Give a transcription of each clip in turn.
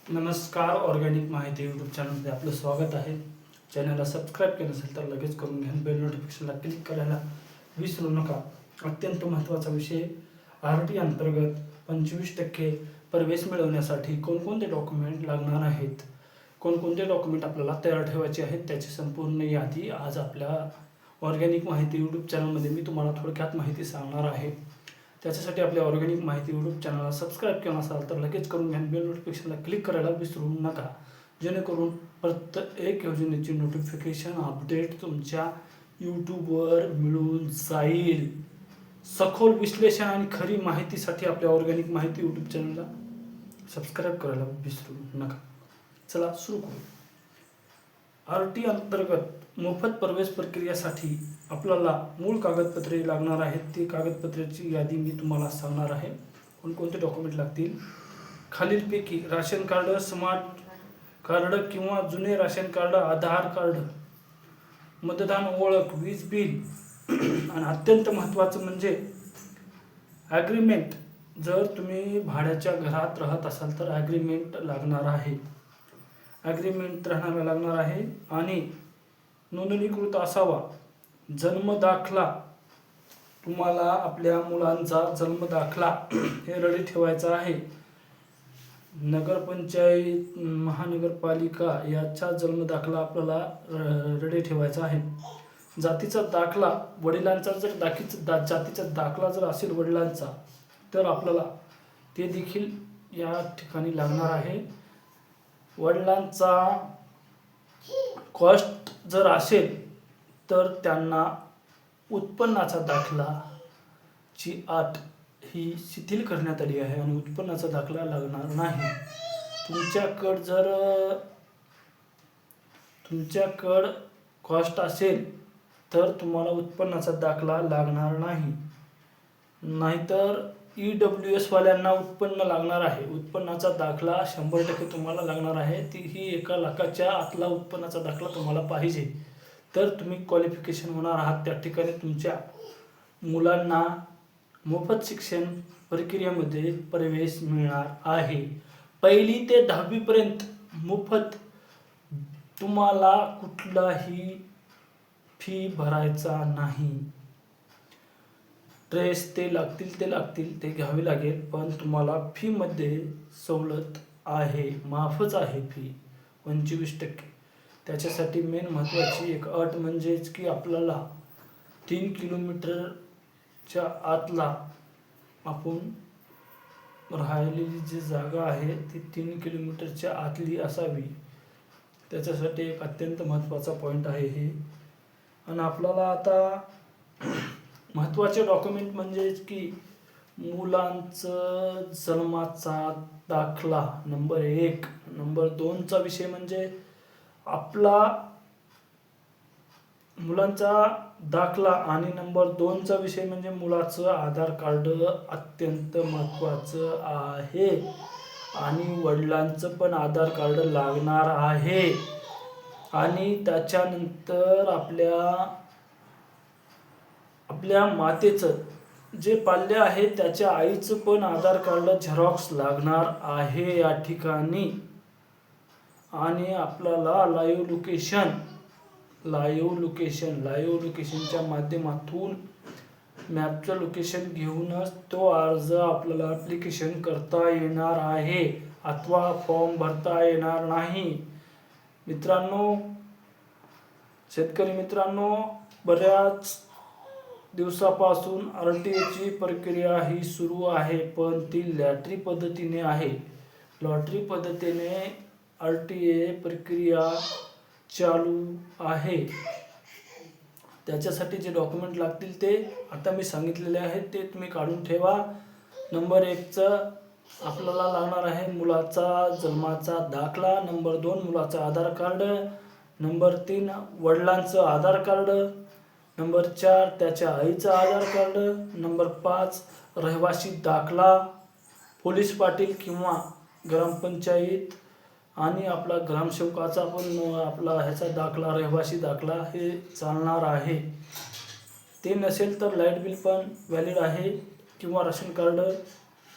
नमस्कार. ऑर्गॅनिक माहिती यूट्यूब चॅनलमध्ये आपलं स्वागत आहे. चॅनलला सबस्क्राईब केलं नसेल तर लगेच करून घ्या. बेल नोटिफिकेशनला क्लिक करायला विसरू नका. अत्यंत महत्त्वाचा विषय, RT अंतर्गत 25% प्रवेश मिळवण्यासाठी कोणकोणते डॉक्युमेंट लागणार आहेत, कोणकोणते डॉक्युमेंट आपल्याला तयार ठेवायचे आहेत, त्याची संपूर्ण यादी आज आपल्या ऑर्गॅनिक माहिती यूट्यूब चॅनलमध्ये मी तुम्हाला थोडक्यात माहिती सांगणार आहे. त्याच्यासाठी आपल्या ऑर्गॅनिक माहिती यूट्यूब चॅनलला सबस्क्राईब केलं असाल तर लगेच करून घ्या. बेल नोटिफिकेशनला क्लिक करायला विसरू नका, जेणेकरून प्रत्येक योजनेची नोटिफिकेशन अपडेट तुमच्या यूट्यूबवर मिळून जाईल. सखोल विश्लेषण आणि खरी माहितीसाठी आपल्या ऑर्गॅनिक माहिती यूट्यूब चॅनलला सबस्क्राईब करायला विसरू नका. चला सुरू करू. RT अंतर्गत मोफत प्रवेश प्रक्रियेसाठी आपल्याला मूळ कागदपत्रे लागणार आहेत. ती कागदपत्राची यादी मी तुम्हाला सांगणार आहे. कोणकोणते डॉक्युमेंट लागतील. खालीलपैकी राशन कार्ड, स्मार्ट कार्ड किंवा जुने राशन कार्ड, आधार कार्ड, मतदान ओळख, वीज बिल आणि अत्यंत महत्त्वाचं म्हणजे ॲग्रीमेंट. जर तुम्ही भाड्याच्या घरात राहत असाल तर ॲग्रीमेंट लागणार आहे. ॲग्रीमेंट राहण्याला लागणार आहे आणि नोंदणीकृत असावा. जन्म दाखला, तुम्हाला आपल्या मुलांचा जन्म दाखला हे रेडी ठेवायचा आहे. नगरपंचायत, महानगरपालिका याचा जन्म दाखला आपल्याला रेडी ठेवायचा आहे. जातीचा दाखला, वडिलांचा जर जातीचा दाखला जर असेल वडिलांचा तर आपल्याला ते देखील या ठिकाणी लागणार आहे. वडिलांचा कॉस्ट जर असेल तर त्यांना उत्पन्नाचा दाखलाची अट ही शिथिल करण्यात आली आहे आणि उत्पन्नाचा दाखला लागणार नाही. तुमच्याकडं कॉस्ट असेल तर तुम्हाला उत्पन्नाचा दाखला लागणार नाही. नाहीतर EWS वाल्यांना उत्पन्न लागणार आहे. उत्पन्नाचा दाखला 100% तुम्हाला लागणार आहे. ही 1 लाखाच्या आतला उत्पन्नाचा दाखला तुम्हाला पाहिजे तर तुम्ही क्वालिफिकेशन होणार आहात. त्या ठिकाणी तुमच्या मुलांना मोफत शिक्षण प्रक्रियेमध्ये प्रवेश मिळणार आहे. 1ली ते 10वी पर्यंत मोफत. तुम्हाला कुठलाही फी भरायचा नाही. ड्रेस ते लागतील ते घ्यावे लागेल, पण तुम्हाला फीमध्ये सवलत आहे, माफच आहे फी 25%. त्याच्यासाठी मेन महत्त्वाची एक अट म्हणजेच की आपल्याला 3 किलोमीटरच्या आतला आपण राहिलेली जी जागा आहे ती 3 किलोमीटरच्या आतली असावी. त्याच्यासाठी एक अत्यंत महत्त्वाचा पॉईंट आहे हे. आणि आपल्याला आता महत्त्वाचे डॉक्युमेंट म्हणजेच की मुलांचं जन्माचा दाखला नंबर 1. नंबर 2चा विषय म्हणजे आपला मुलांचा दाखला आणि नंबर 2चा विषय म्हणजे मुलाचं आधार कार्ड अत्यंत महत्त्वाचं आहे. आणि वडिलांचं पण आधार कार्ड लागणार आहे. आणि त्याच्यानंतर आपल्या मातेचं जे पाल्य आहे त्याच्या आईचं पण आधार कार्ड झेरॉक्स लागणार आहे या ठिकाणी. आणि आपल्याला लाईव्ह लोकेशनच्या माध्यमातून मॅपचं लोकेशन घेऊनच तो अर्ज आपल्याला ॲप्लिकेशन करता येणार आहे अथवा फॉर्म भरता येणार नाही. मित्रांनो, शेतकरी मित्रांनो, बऱ्याच दिवसापासून RTAची प्रक्रिया ही सुरू आहे, पण ती लॉटरी पद्धतीने आहे. लॉटरी पद्धतीने RTA प्रक्रिया चालू आहे. त्याच्यासाठी जे डॉक्युमेंट लागतील ते आता मी सांगितलेले आहेत ते तुम्ही काढून ठेवा. नंबर 1चं आपल्याला लागणार आहे मुलाचा जन्माचा दाखला. नंबर 2 मुलाचं आधार कार्ड. नंबर 3 वडिलांचं आधार कार्ड. नंबर 4 त्याच्या आईचं आधार कार्ड. नंबर 5 रहिवासी दाखला. पोलीस पाटील किंवा ग्रामपंचायत आणि आपला ग्रामसेवकाचा पण आपला ह्याचा दाखला, रहिवासी दाखला हे चालणार आहे. ते नसेल तर लाईट बिल पण व्हॅलिड आहे किंवा राशन कार्ड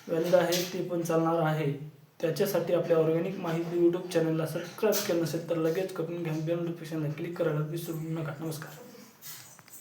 व्हॅलिड आहे ते पण चालणार आहे. त्याच्यासाठी आपल्या ऑर्गॅनिक माहिती यूट्यूब चॅनलला सबस्क्राईब केलं नसेल तर लगेच करून घ्या, बेल नोटिफिकेशनला क्लिक करायला विसरू नका. नमस्कार.